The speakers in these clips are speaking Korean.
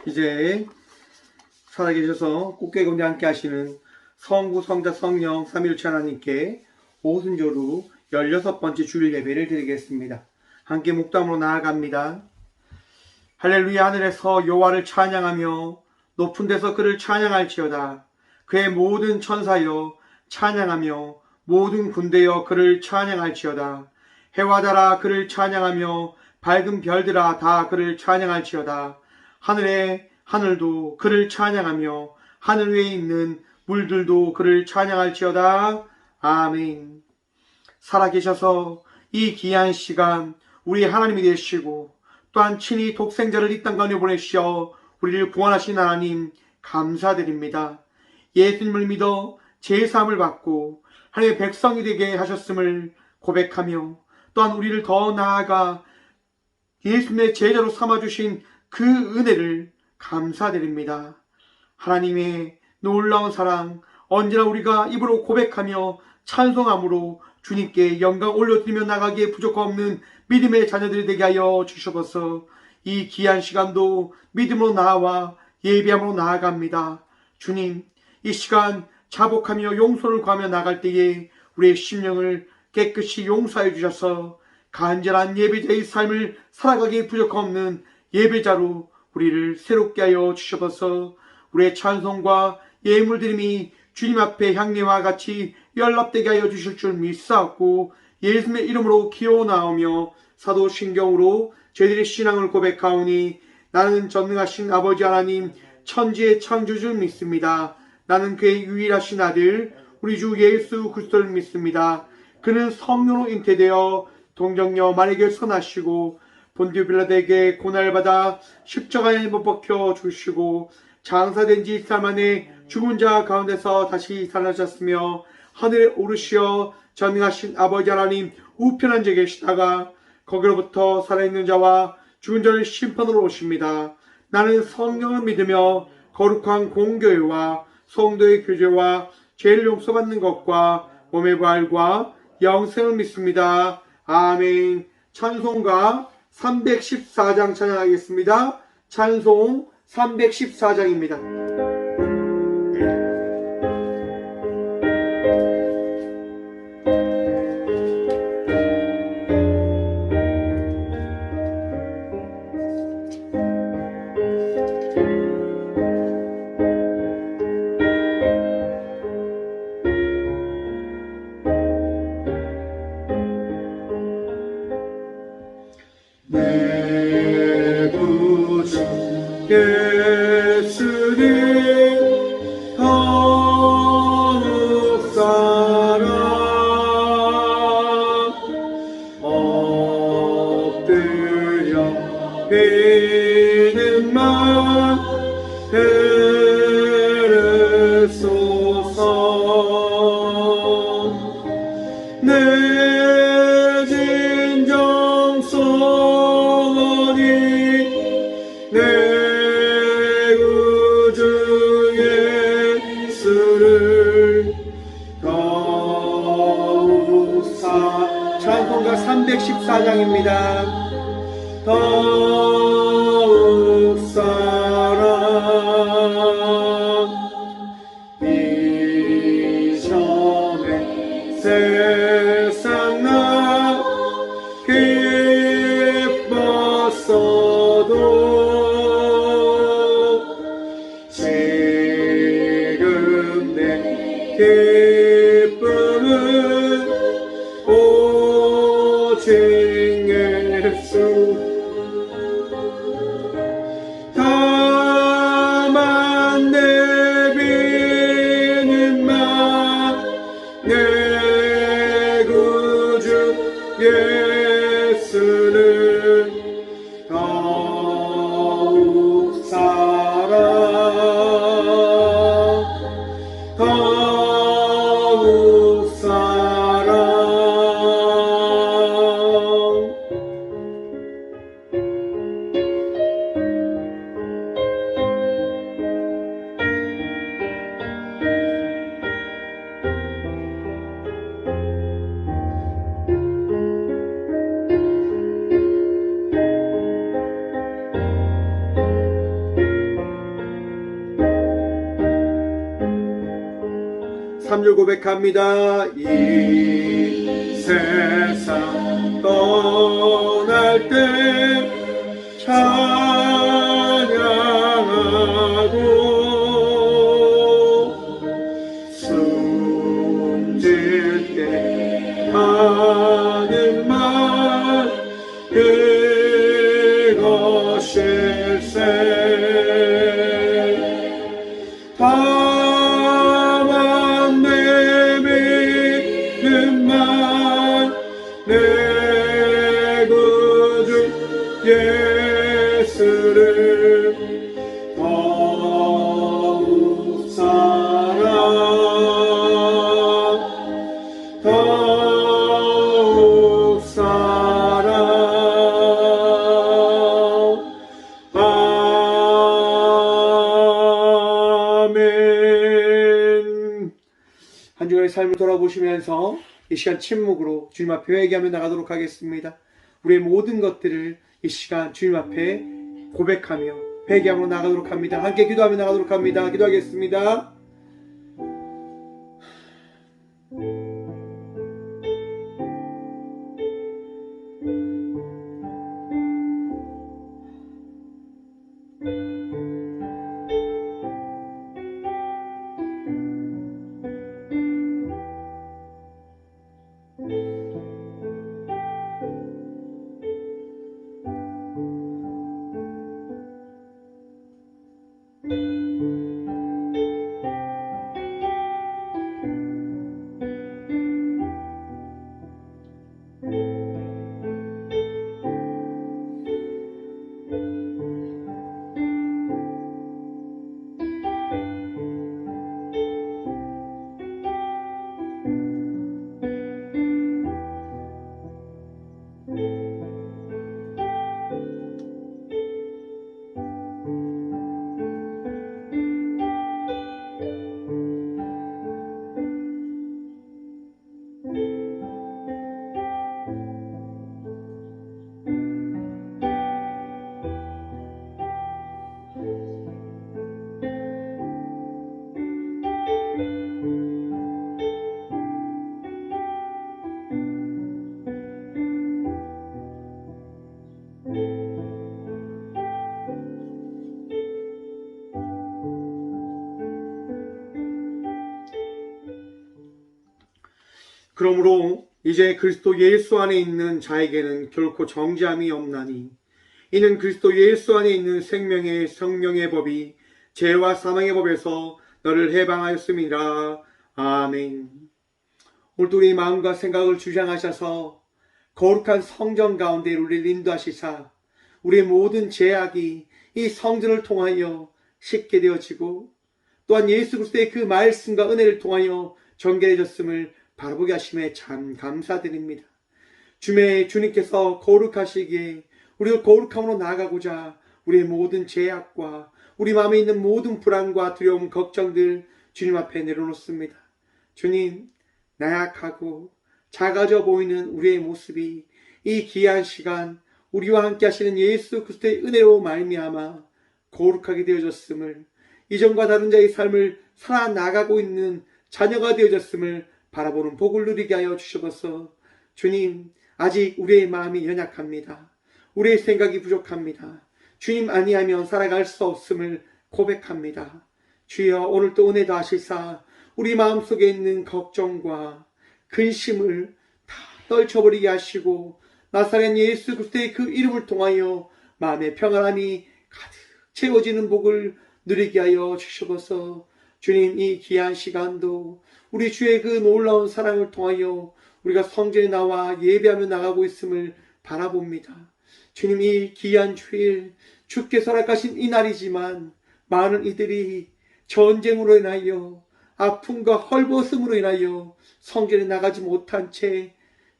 이제 살아계셔서 꽃게군대 함께 하시는 성부, 성자, 성령, 삼위일체 하나님께 오순절후 16번째 주일 예배를 드리겠습니다. 함께 묵담으로 나아갑니다. 할렐루야. 하늘에서 여호와를 찬양하며 높은 데서 그를 찬양할지어다. 그의 모든 천사여 찬양하며 모든 군대여 그를 찬양할지어다. 해와 달아 그를 찬양하며 밝은 별들아 다 그를 찬양할지어다. 하늘의 하늘도 그를 찬양하며 하늘 위에 있는 물들도 그를 찬양할지어다. 아멘. 살아계셔서 이 귀한 시간 우리 하나님이 되시고 또한 친히 독생자를 이 땅 가운데 보내시어 우리를 구원하신 하나님 감사드립니다. 예수님을 믿어 제사함을 받고 하나님의 백성이 되게 하셨음을 고백하며 또한 우리를 더 나아가 예수님의 제자로 삼아주신 그 은혜를 감사드립니다. 하나님의 놀라운 사랑 언제나 우리가 입으로 고백하며 찬송함으로 주님께 영광 올려드리며 나가기에 부족함없는 믿음의 자녀들이 되게 하여 주셔서 이 귀한 시간도 믿음으로 나와 예배함으로 나아갑니다. 주님, 이 시간 자복하며 용서를 구하며 나갈 때에 우리의 심령을 깨끗이 용서해 주셔서 간절한 예배자의 삶을 살아가기에 부족함없는 예배자로 우리를 새롭게 하여 주셔서 우리의 찬송과 예물드림이 주님 앞에 향례와 같이 연락되게 하여 주실 줄 믿사옵고 예수님의 이름으로 기어나오며 사도신경으로 저희들의 신앙을 고백하오니 나는 전능하신 아버지 하나님 천지의 창조주를 믿습니다. 나는 그의 유일하신 아들 우리 주 예수 그리스도를 믿습니다. 그는 성령으로 잉태되어 동정녀 마리아에게 선하시고 본디오 빌라도에게 고난받아 십자가에 못 박혀 죽으시고 장사된 지 3일 만에 죽은 자 가운데서 다시 살아나셨으며 하늘에 오르시어 전능하신 아버지 하나님 우편한 데 계시다가 거기로부터 살아있는 자와 죽은 자를 심판으로 오십니다. 나는 성령을 믿으며 거룩한 공교회와 성도의 교제와 죄를 용서받는 것과 몸의 부활과 영생을 믿습니다. 아멘. 찬송가 314장 찬양하겠습니다. 찬송 314장입니다. 내 구주 예수님 한국 사랑 엎드려 비는만 베르소서 내 내 구주 예수를 더욱 찬송가 314장입니다. 더욱 사랑 3절 고백합니다. 이 세상 떠날 때 찬양하고 숨질 때 하는 말 그것일세. 다만 내 믿음만 내 구주 예수를 더욱 더욱 아멘. 한 주간의 삶을 돌아보시면서 이 시간 침묵으로 주님 앞에 회개하며 나가도록 하겠습니다. 우리의 모든 것들을 이 시간 주님 앞에 고백하며 회개하며 나가도록 합니다. 함께 기도하며 나가도록 합니다. 기도하겠습니다. 그러므로 이제 그리스도 예수 안에 있는 자에게는 결코 정죄함이 없나니 이는 그리스도 예수 안에 있는 생명의 성령의 법이 죄와 사망의 법에서 너를 해방하였음이라. 아멘. 오늘도 우리의 마음과 생각을 주장하셔서 거룩한 성전 가운데 우리를 인도하시사 우리의 모든 죄악이 이 성전을 통하여 씻게 되어지고 또한 예수 그리스도의 그 말씀과 은혜를 통하여 정결해졌음을 바라보게 하심에 참 감사드립니다. 주님께서 거룩하시기에 우리가 거룩함으로 나아가고자 우리의 모든 죄악과 우리 마음에 있는 모든 불안과 두려움, 걱정들 주님 앞에 내려놓습니다. 주님, 나약하고 작아져 보이는 우리의 모습이 이 귀한 시간 우리와 함께 하시는 예수 그리스도의 은혜로 말미암아 거룩하게 되어졌음을, 이전과 다른 자의 삶을 살아나가고 있는 자녀가 되어졌음을 바라보는 복을 누리게 하여 주셔서 주님, 아직 우리의 마음이 연약합니다. 우리의 생각이 부족합니다. 주님 아니하면 살아갈 수 없음을 고백합니다. 주여, 오늘도 은혜 더하시사 우리 마음속에 있는 걱정과 근심을 다 떨쳐버리게 하시고 나사렛 예수 그리스도의 그 이름을 통하여 마음의 평안함이 가득 채워지는 복을 누리게 하여 주셔서 주님, 이 귀한 시간도 우리 주의 그 놀라운 사랑을 통하여 우리가 성전에 나와 예배하며 나가고 있음을 바라봅니다. 주님, 이 귀한 주일 주께서 허락하신 이 날이지만 많은 이들이 전쟁으로 인하여 아픔과 헐벗음으로 인하여 성전에 나가지 못한 채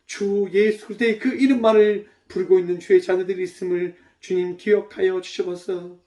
주 예수 그리스도의 그 이름만을 부르고 있는 주의 자녀들이 있음을 주님 기억하여 주셔서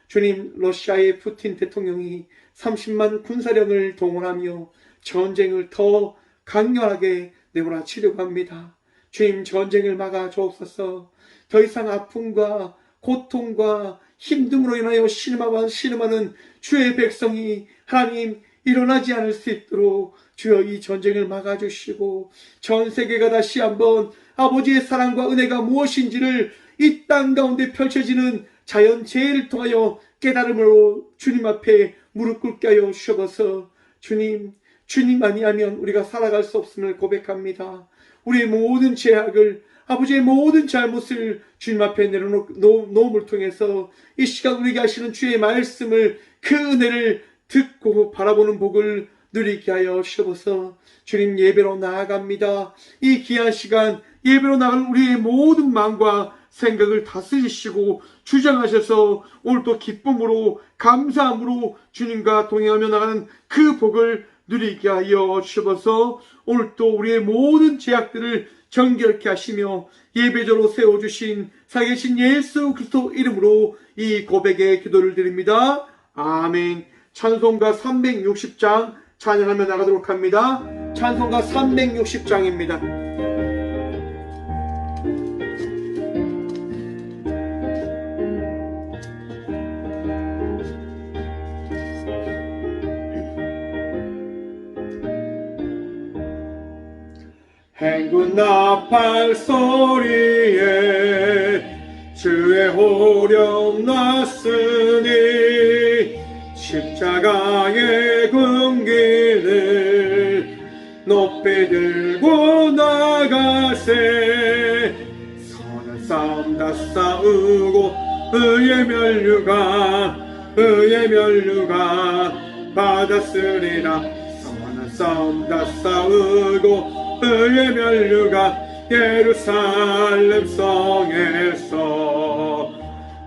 주님, 러시아의 푸틴 대통령이 30만 군사력을 동원하며 전쟁을 더 강렬하게 내몰아치려고 합니다. 주님, 전쟁을 막아 주옵소서. 더 이상 아픔과 고통과 힘듦으로 인하여 신음하는 주의 백성이 하나님 일어나지 않을 수 있도록 주여 이 전쟁을 막아주시고 전 세계가 다시 한번 아버지의 사랑과 은혜가 무엇인지를 이 땅 가운데 펼쳐지는 자연재해를 통하여 깨달음으로 주님 앞에 무릎 꿇게 하여 주셔서 주님 아니하면 우리가 살아갈 수 없음을 고백합니다. 우리의 모든 죄악을 아버지의 모든 잘못을 주님 앞에 내려놓음을 통해서 이 시간 우리에게 하시는 주의 말씀을 그 은혜를 듣고 바라보는 복을 누리게 하여 주셔서 주님 예배로 나아갑니다. 이 귀한 시간 예배로 나갈 우리의 모든 마음과 생각을 다스리시고 주장하셔서 오늘도 기쁨으로 감사함으로 주님과 동행하며 나가는 그 복을 누리게 하여 주셔서 오늘도 우리의 모든 죄악들을 정결케 하시며 예배자로 세워주신 살아계신 예수 그리스도 이름으로 이 고백의 기도를 드립니다. 아멘. 찬송가 360장 찬양하며 나가도록 합니다. 찬송가 360장입니다. 행군 나팔 소리에 주의 호령 났으니 십자가의 군기를 높이 들고 나가세. 선한 싸움 다 싸우고 의의 면류관 받았으리라. 선한 싸움 다 싸우고 의의 면류관 예루살렘 성에서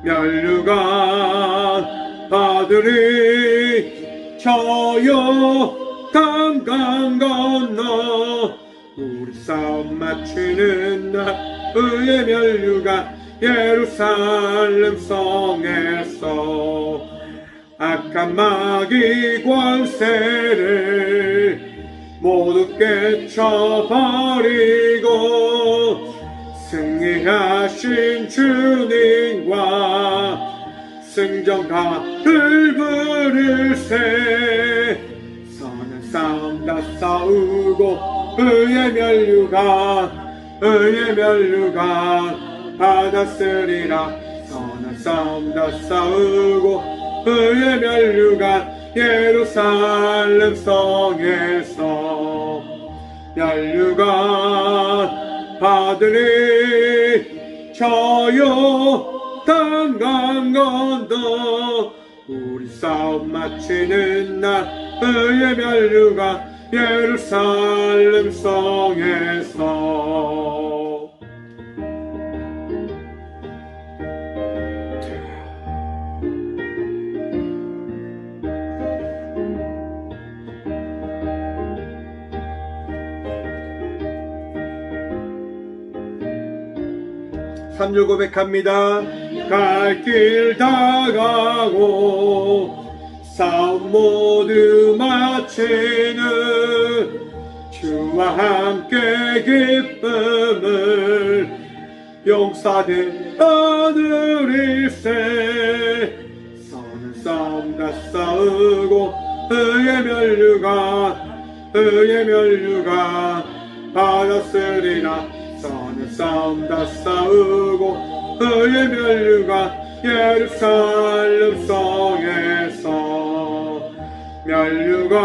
면류관 받으리. 저요 강강 건너 우리 싸움 마치는 날 의의 면류관 예루살렘 성에서 악한 마귀 권세를 모두 깨쳐버리고 승리하신 주님과 승전가를 부르세. 선한 싸움 다 싸우고 의의 면류관 받았으리라. 선한 싸움 다 싸우고 의의 면류관 예루살렘 성에서 면류관 받으리. 저요 강강 건너 우리 싸움 마치는 날 의의 면류관 예루살렘 성에서. 3절 고백합니다. 갈 길 다 가고 싸움 모두 마치는 주와 함께 기쁨을 용사된 하늘일세. 선한 싸움 다 싸우고 의의 면류관 받았으리라. 선한 싸움 다 싸우고 의의 면류관 예루살렘 성에서 면류관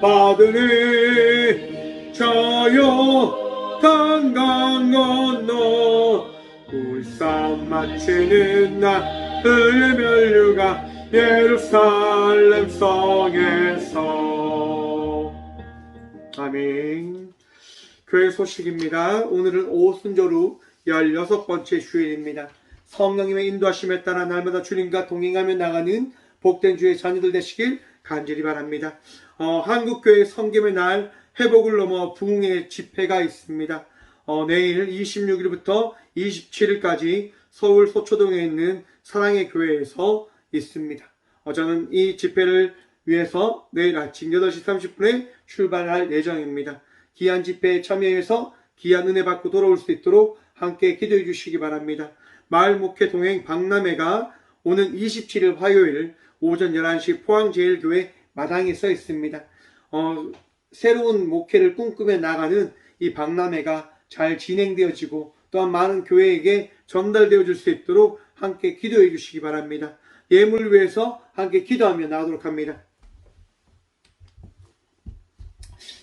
받으니. 저요 강강 건너 우리 싸움 마치는 날 의의 면류관 예루살렘 성에서. 아멘. 교회 소식입니다. 오늘은 오순절 16번째 주일입니다. 성령님의 인도하심에 따라 날마다 주님과 동행하며 나가는 복된 주의 자녀들 되시길 간절히 바랍니다. 한국교회 성김의 날 회복을 넘어 부흥의 집회가 있습니다. 내일 26일부터 27일까지 서울 소초동에 있는 사랑의 교회에서 있습니다. 저는 이 집회를 위해서 내일 아침 8시 30분에 출발할 예정입니다. 귀한 집회에 참여해서 귀한 은혜 받고 돌아올 수 있도록 함께 기도해 주시기 바랍니다. 마을 목회 동행 박람회가 오는 27일 화요일 오전 11시 포항제일교회 마당에 써 있습니다. 새로운 목회를 꿈꾸며 나가는 이 박람회가 잘 진행되어지고 또한 많은 교회에게 전달되어 줄 수 있도록 함께 기도해 주시기 바랍니다. 예물을 위해서 함께 기도하며 나가도록 합니다.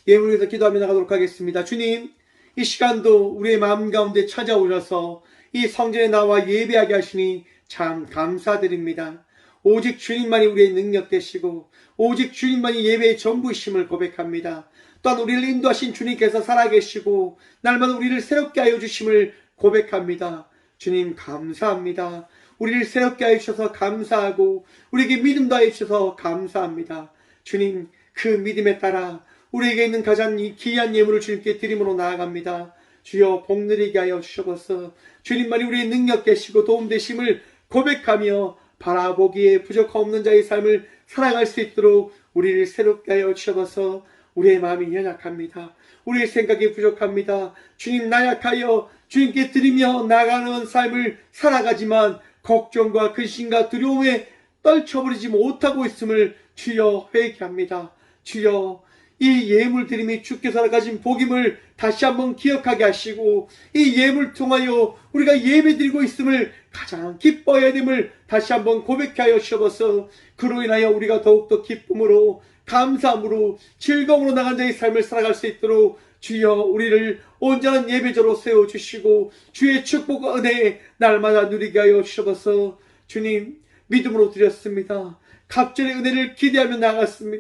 예물을 위해서 기도하며 나가도록 하겠습니다. 주님, 이 시간도 우리의 마음 가운데 찾아오셔서 이 성전에 나와 예배하게 하시니 참 감사드립니다. 오직 주님만이 우리의 능력 되시고 오직 주님만이 예배의 전부이심을 고백합니다. 또한 우리를 인도하신 주님께서 살아계시고 날마다 우리를 새롭게 하여 주심을 고백합니다. 주님 감사합니다. 우리를 새롭게 하여 주셔서 감사하고 우리에게 믿음도 하여 주셔서 감사합니다. 주님, 그 믿음에 따라 우리에게 있는 가장 귀한 예물을 주님께 드림으로 나아갑니다. 주여 복누리게 하여 주셔서 주님만이 우리의 능력 되시고 도움 되심을 고백하며 바라보기에 부족함 없는 자의 삶을 살아갈 수 있도록 우리를 새롭게 하여 주셔서 우리의 마음이 연약합니다. 우리의 생각이 부족합니다. 주님, 나약하여 주님께 드리며 나가는 삶을 살아가지만 걱정과 근심과 두려움에 떨쳐버리지 못하고 있음을 주여 회개합니다. 주여, 이 예물 드림이 주께서 가진 복임을 다시 한번 기억하게 하시고 이 예물 통하여 우리가 예배 드리고 있음을 가장 기뻐해야 됨을 다시 한번 고백해 하여 주셔서 그로 인하여 우리가 더욱더 기쁨으로 감사함으로 즐거움으로 나간 자의 삶을 살아갈 수 있도록 주여 우리를 온전한 예배자로 세워주시고 주의 축복과 은혜에 날마다 누리게 하여 주셔서 주님 믿음으로 드렸습니다. 갑절의 은혜를 기대하며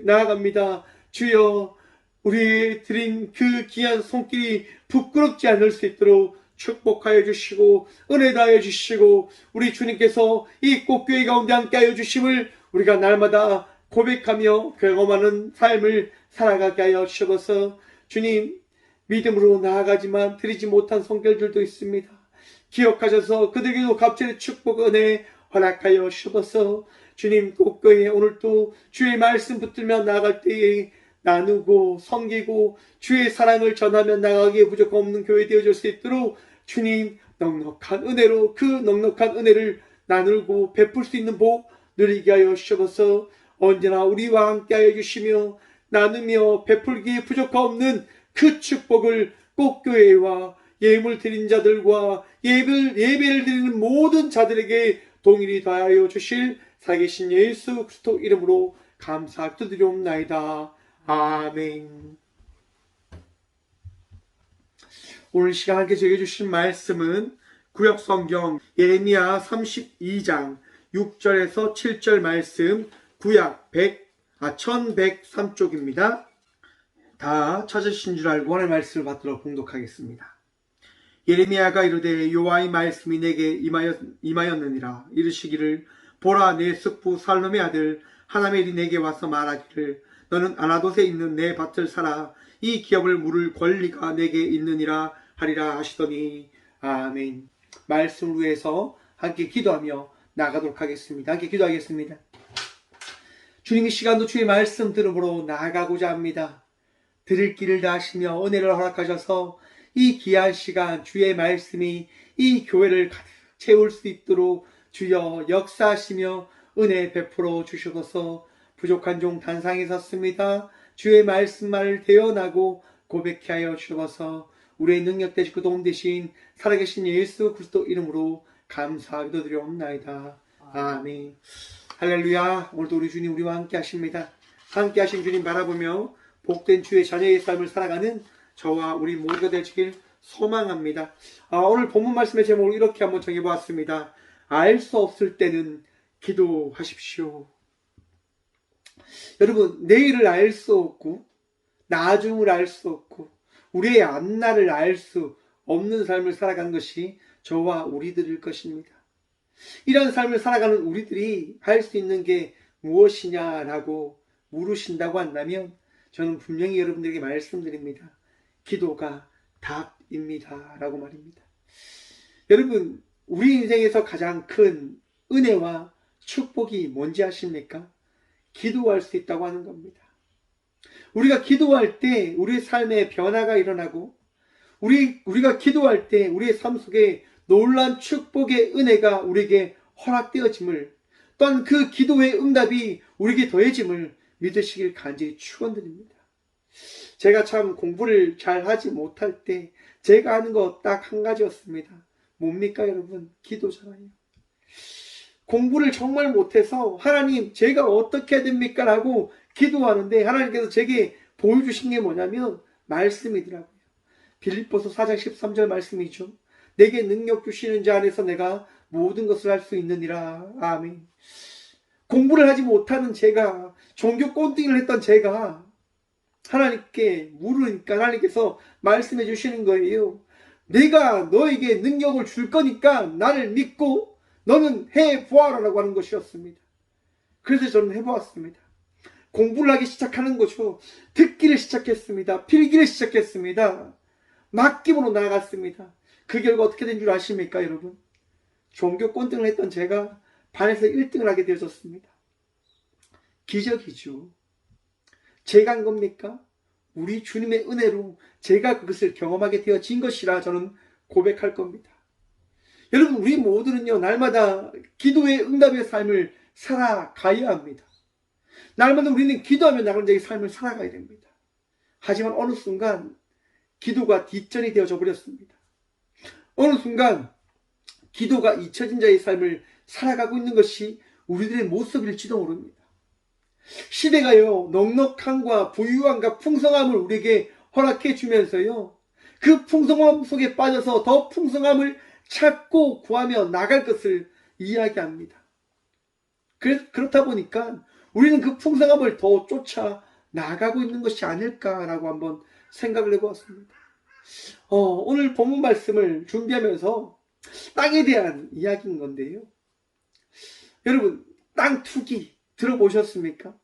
나아갑니다. 주여 우리 드린 그 귀한 손길이 부끄럽지 않을 수 있도록 축복하여 주시고 은혜 다하여 주시고 우리 주님께서 이 꽃교회 가운데 함께 하여 주심을 우리가 날마다 고백하며 경험하는 삶을 살아가게 하여 주셔서 주님 믿음으로 나아가지만 드리지 못한 손길들도 있습니다. 기억하셔서 그들에게도 갑절의 축복 은혜 허락하여 주셔서 주님 꽃교회 오늘도 주의 말씀 붙들며 나아갈 때에 나누고 섬기고 주의 사랑을 전하며 나가기에 부족함 없는 교회 되어줄 수 있도록 주님 넉넉한 은혜로 그 넉넉한 은혜를 나누고 베풀 수 있는 복 누리게 하여 주셔서 언제나 우리와 함께 하여 주시며 나누며 베풀기에 부족함 없는 그 축복을 꽃교회와 예물 드린 자들과 예배를 드리는 모든 자들에게 동일히 다하여 주실 살아계신 예수 그리스도 이름으로 감사 드리옵나이다. 아멘. 오늘 시간 함께 적어주신 말씀은 구약성경 예레미야 32장 6절에서 7절 말씀 구약 1103쪽입니다. 다 찾으신 줄 알고 오늘 말씀을 받들어 봉독하겠습니다. 예레미야가 이르되 여호와의 말씀이 내게 임하였느니라. 이르시기를 보라, 내 숙부 살롬의 아들 하나멜이 내게 와서 말하기를 너는 아나돗에 있는 내 밭을 사라. 이 기업을 물을 권리가 내게 있느니라 하리라 하시더니 아멘. 말씀을 위해서 함께 기도하며 나가도록 하겠습니다. 함께 기도하겠습니다. 주님, 이 시간도 주의 말씀 들음으로 나아가고자 합니다. 드릴 길을 다하시며 은혜를 허락하셔서 이 귀한 시간 주의 말씀이 이 교회를 가득 채울 수 있도록 주여 역사하시며 은혜 베풀어 주셔서 부족한 종 단상에 섰습니다. 주의 말씀만을 대언하고 고백해 하여 주셔서 우리의 능력 되시고 도움 되신 살아계신 예수 그리스도 이름으로 감사하기도 드리옵나이다. 아멘. 할렐루야. 오늘도 우리 주님 우리와 함께 하십니다. 함께 하신 주님 바라보며 복된 주의 자녀의 삶을 살아가는 저와 우리 모두가 되시길 소망합니다. 오늘 본문 말씀의 제목을 이렇게 한번 정해보았습니다. 알 수 없을 때는 기도하십시오. 여러분, 내일을 알 수 없고 나중을 알 수 없고 우리의 앞날을 알 수 없는 삶을 살아가는 것이 저와 우리들일 것입니다. 이런 삶을 살아가는 우리들이 할 수 있는 게 무엇이냐라고 물으신다고 한다면 저는 분명히 여러분들에게 말씀드립니다. 기도가 답입니다 라고 말입니다. 여러분, 우리 인생에서 가장 큰 은혜와 축복이 뭔지 아십니까? 기도할 수 있다고 하는 겁니다. 우리가 기도할 때 우리의 삶에 변화가 일어나고 우리가 기도할 때 우리의 삶 속에 놀라운 축복의 은혜가 우리에게 허락되어짐을 또한 그 기도의 응답이 우리에게 더해짐을 믿으시길 간절히 축원드립니다. 제가 참 공부를 잘 하지 못할 때 제가 하는 거 딱 한 가지였습니다. 뭡니까 여러분? 기도잖아요. 공부를 정말 못해서 하나님 제가 어떻게 해야 됩니까? 라고 기도하는데 하나님께서 제게 보여주신 게 뭐냐면 말씀이더라고요. 빌립보서 4장 13절 말씀이죠. 내게 능력 주시는 자 안에서 내가 모든 것을 할 수 있느니라. 아멘. 공부를 하지 못하는 제가, 종교 꼰띵을 했던 제가 하나님께 물으니까 하나님께서 말씀해 주시는 거예요. 내가 너에게 능력을 줄 거니까 나를 믿고 너는 해보아라라고 하는 것이었습니다. 그래서 저는 해보았습니다. 공부를 하기 시작하는 거죠. 듣기를 시작했습니다. 필기를 시작했습니다. 맡김으로 나아갔습니다. 그 결과 어떻게 된 줄 아십니까 여러분? 종교 꼰등을 했던 제가 반에서 1등을 하게 되어졌습니다. 기적이죠. 제가 한 겁니까? 우리 주님의 은혜로 제가 그것을 경험하게 되어진 것이라 저는 고백할 겁니다. 여러분 우리 모두는요 날마다 기도의 응답의 삶을 살아가야 합니다. 날마다 우리는 기도하며 나가는 자의 삶을 살아가야 됩니다. 하지만 어느 순간 기도가 뒷전이 되어져 버렸습니다. 어느 순간 기도가 잊혀진 자의 삶을 살아가고 있는 것이 우리들의 모습일지도 모릅니다. 시대가요 넉넉함과 부유함과 풍성함을 우리에게 허락해 주면서요 그 풍성함 속에 빠져서 더 풍성함을 찾고 구하며 나갈 것을 이야기합니다. 그렇다 보니까 우리는 그 풍성함을 더 쫓아 나가고 있는 것이 아닐까라고 한번 생각을 해보았습니다. 오늘 본문 말씀을 준비하면서 땅에 대한 이야기인 건데요. 여러분 땅 투기 들어보셨습니까?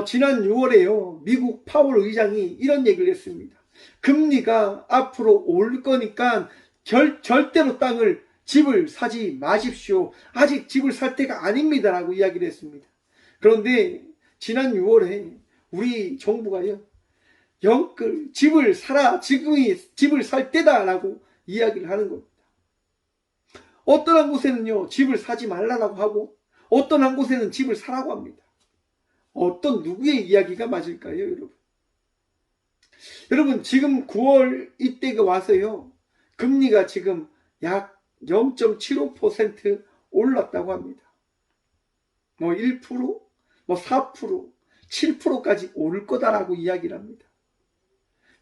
지난 6월에요 미국 파월 의장이 이런 얘기를 했습니다. 금리가 앞으로 올 거니까 절대로 집을 사지 마십시오. 아직 집을 살 때가 아닙니다 라고 이야기를 했습니다. 그런데 지난 6월에 우리 정부가요 영끌 집을 사라, 지금이 집을 살 때다 라고 이야기를 하는 겁니다. 어떤 한 곳에는요 집을 사지 말라고 하고 어떤 한 곳에는 집을 사라고 합니다. 어떤 누구의 이야기가 맞을까요 여러분? 여러분 지금 9월 이때가 와서요 금리가 지금 약 0.75% 올랐다고 합니다. 1%, 4%, 7%까지 오를 거다라고 이야기를 합니다.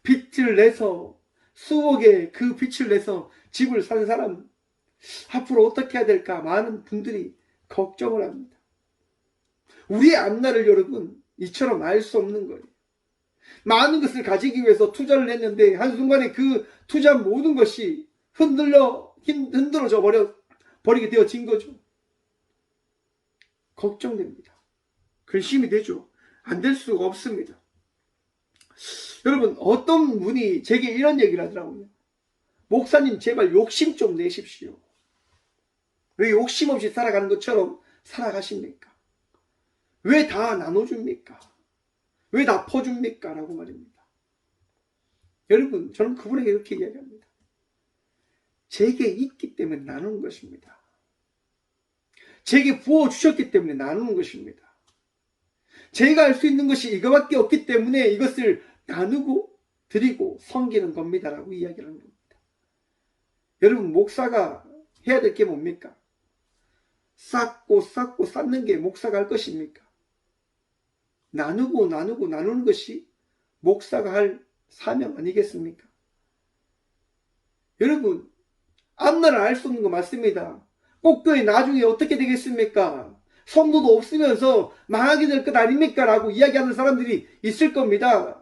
빚을 내서 수억의 그 빚을 내서 집을 산 사람 앞으로 어떻게 해야 될까 많은 분들이 걱정을 합니다. 우리의 앞날을 여러분 이처럼 알 수 없는 거예요. 많은 것을 가지기 위해서 투자를 했는데 한순간에 그 투자한 모든 것이 흔들어져 버리게 되어진 거죠. 걱정됩니다. 근심이 되죠. 안 될 수가 없습니다. 여러분 어떤 분이 제게 이런 얘기를 하더라고요. 목사님 제발 욕심 좀 내십시오. 왜 욕심 없이 살아가는 것처럼 살아가십니까? 왜 다 나눠줍니까? 왜 다 퍼줍니까? 라고 말입니다. 여러분 저는 그분에게 이렇게 이야기합니다. 제게 있기 때문에 나누는 것입니다. 제게 부어주셨기 때문에 나누는 것입니다. 제가 할 수 있는 것이 이거밖에 없기 때문에 이것을 나누고 드리고 섬기는 겁니다 라고 이야기를 하는 겁니다. 여러분 목사가 해야 될 게 뭡니까? 쌓고 쌓는 게 목사가 할 것입니까? 나누는 것이 목사가 할 사명 아니겠습니까? 여러분 앞날을 알 수 없는 거 맞습니다. 꼭교회 나중에 어떻게 되겠습니까? 성도도 없으면서 망하게 될 것 아닙니까? 라고 이야기하는 사람들이 있을 겁니다.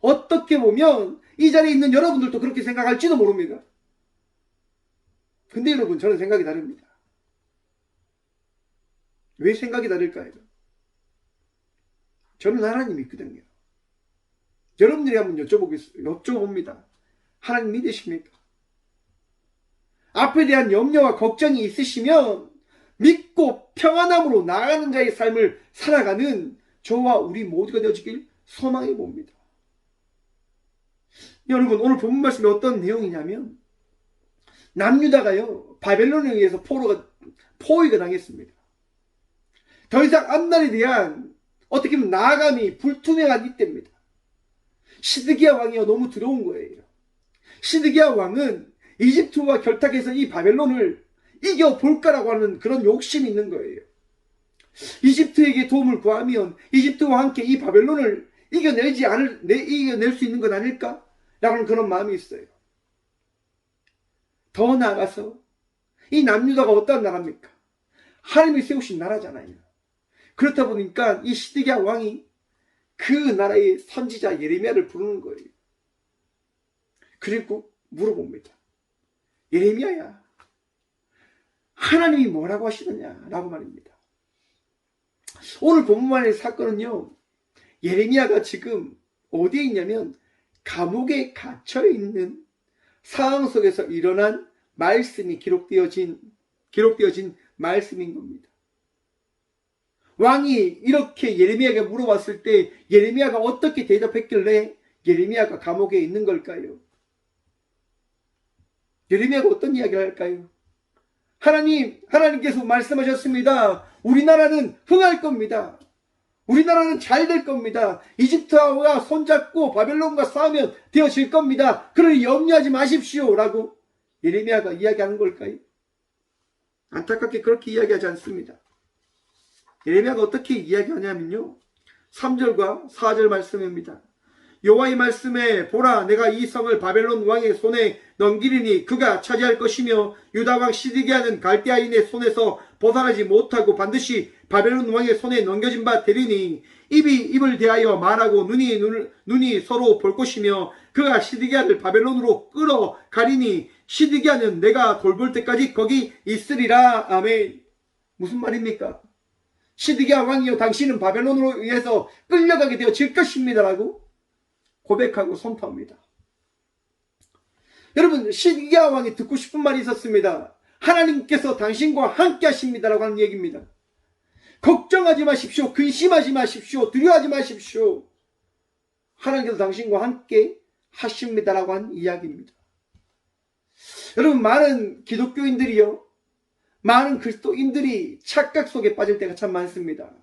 어떻게 보면 이 자리에 있는 여러분들도 그렇게 생각할지도 모릅니다. 근데 여러분 저는 생각이 다릅니다. 왜 생각이 다를까요? 저는 하나님 믿거든요. 여러분들이 한번 여쭤봅니다. 하나님 믿으십니까? 앞에 대한 염려와 걱정이 있으시면 믿고 평안함으로 나아가는 자의 삶을 살아가는 저와 우리 모두가 되어지길 소망해 봅니다. 여러분 오늘 본문 말씀이 어떤 내용이냐면 남유다가요 바벨론에 의해서 포위가 당했습니다. 더 이상 앞날에 대한 어떻게 보면 나아감이 불투명한 이때입니다. 시드기야 왕이 너무 두려운 거예요. 시드기야 왕은 이집트와 결탁해서 이 바벨론을 이겨볼까라고 하는 그런 욕심이 있는 거예요. 이집트에게 도움을 구하면 이집트와 함께 이 바벨론을 이겨낼 수 있는 건 아닐까? 라는 그런 마음이 있어요. 더 나아가서 이 남유다가 어떤 나라입니까? 하나님이 세우신 나라잖아요. 그렇다 보니까 이 시드기야 왕이 그 나라의 선지자 예레미야를 부르는 거예요. 그리고 물어봅니다. 예레미야야, 하나님이 뭐라고 하시느냐? 라고 말입니다. 오늘 본문만의 사건은요, 예레미야가 지금 어디에 있냐면 감옥에 갇혀있는 상황 속에서 일어난 말씀이 기록되어진 말씀인 겁니다. 왕이 이렇게 예레미야에게 물어봤을 때 예레미야가 어떻게 대답했길래 예레미야가 감옥에 있는 걸까요? 예레미야가 어떤 이야기를 할까요? 하나님께서 말씀하셨습니다. 우리나라는 흥할 겁니다. 우리나라는 잘 될 겁니다. 이집트와 손잡고 바벨론과 싸우면 되어질 겁니다. 그러니 염려하지 마십시오. 라고 예레미야가 이야기하는 걸까요? 안타깝게 그렇게 이야기하지 않습니다. 예레미야가 어떻게 이야기하냐면요, 3절과 4절 말씀입니다. 여호와의 말씀에 보라, 내가 이 성을 바벨론 왕의 손에 넘기리니 그가 차지할 것이며 유다 왕 시드기야는 갈대아인의 손에서 벗어나지 못하고 반드시 바벨론 왕의 손에 넘겨진 바 되리니 입이 입을 대하여 말하고 눈이 서로 볼 것이며 그가 시드기야를 바벨론으로 끌어가리니 시드기야는 내가 돌볼 때까지 거기 있으리라. 아멘. 무슨 말입니까? 시드기야 왕이여, 당신은 바벨론으로 의해서 끌려가게 되어질 것입니다. 라고 고백하고 선포합니다. 여러분, 시드기야 왕이 듣고 싶은 말이 있었습니다. 하나님께서 당신과 함께 하십니다. 라고 하는 얘기입니다. 걱정하지 마십시오. 근심하지 마십시오. 두려워하지 마십시오. 하나님께서 당신과 함께 하십니다. 라고 하는 이야기입니다. 여러분, 많은 기독교인들이요, 많은 그리스도인들이 착각 속에 빠질 때가 참 많습니다.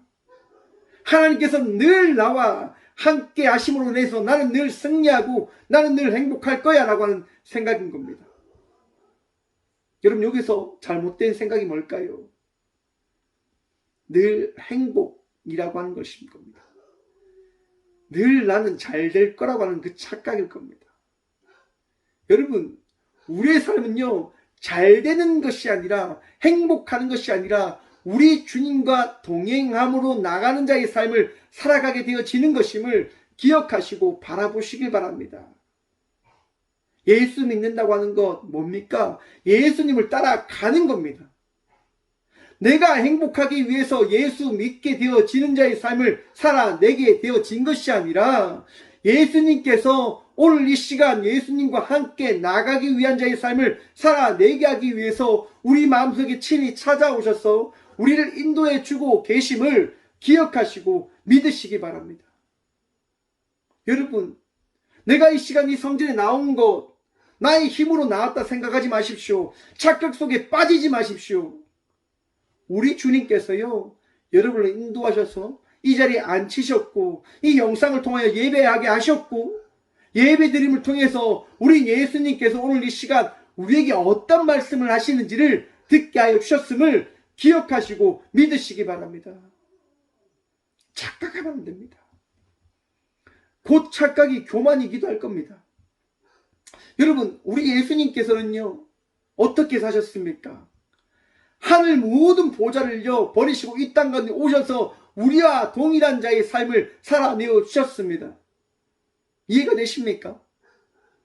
하나님께서 늘 나와 함께 하심으로 인해서 나는 늘 승리하고 나는 늘 행복할 거야 라고 하는 생각인 겁니다. 여러분, 여기서 잘못된 생각이 뭘까요? 늘 행복이라고 하는 것인 겁니다. 늘 나는 잘 될 거라고 하는 그 착각일 겁니다. 여러분, 우리의 삶은요, 잘 되는 것이 아니라, 행복하는 것이 아니라 우리 주님과 동행함으로 나가는 자의 삶을 살아가게 되어지는 것임을 기억하시고 바라보시길 바랍니다. 예수 믿는다고 하는 것 뭡니까? 예수님을 따라가는 겁니다. 내가 행복하기 위해서 예수 믿게 되어지는 자의 삶을 살아내게 되어진 것이 아니라 예수님께서 오늘 이 시간 예수님과 함께 나가기 위한 자의 삶을 살아내게 하기 위해서 우리 마음속에 친히 찾아오셔서 우리를 인도해 주고 계심을 기억하시고 믿으시기 바랍니다. 여러분, 내가 이 시간 이 성전에 나온 것 나의 힘으로 나왔다 생각하지 마십시오. 착각 속에 빠지지 마십시오. 우리 주님께서요, 여러분을 인도하셔서 이 자리에 앉히셨고 이 영상을 통하여 예배하게 하셨고 예배드림을 통해서 우리 예수님께서 오늘 이 시간 우리에게 어떤 말씀을 하시는지를 듣게 하여 주셨음을 기억하시고 믿으시기 바랍니다. 착각하면 안 됩니다. 곧 착각이 교만이기도 할 겁니다. 여러분, 우리 예수님께서는요, 어떻게 사셨습니까? 하늘 모든 보좌를요 버리시고 이 땅 가운데 오셔서 우리와 동일한 자의 삶을 살아내어 주셨습니다. 이해가 되십니까?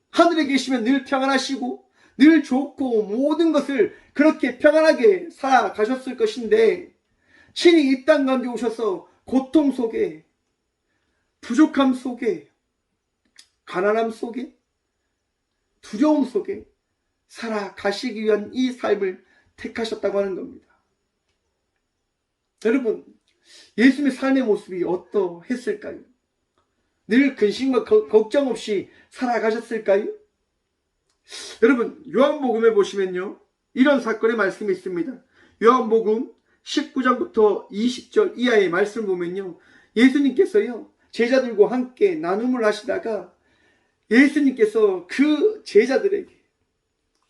하늘에 계시면 늘 평안하시고 늘 좋고 모든 것을 그렇게 평안하게 살아가셨을 것인데 친히 이 땅 가운데 오셔서 고통 속에, 부족함 속에, 가난함 속에, 두려움 속에 살아가시기 위한 이 삶을 택하셨다고 하는 겁니다. 여러분, 예수님의 삶의 모습이 어떠했을까요? 늘 근심과 걱정 없이 살아가셨을까요? 여러분, 요한복음에 보시면요, 이런 사건의 말씀이 있습니다. 요한복음 19장부터 20절 이하의 말씀을 보면요, 예수님께서요, 제자들과 함께 나눔을 하시다가 예수님께서 그 제자들에게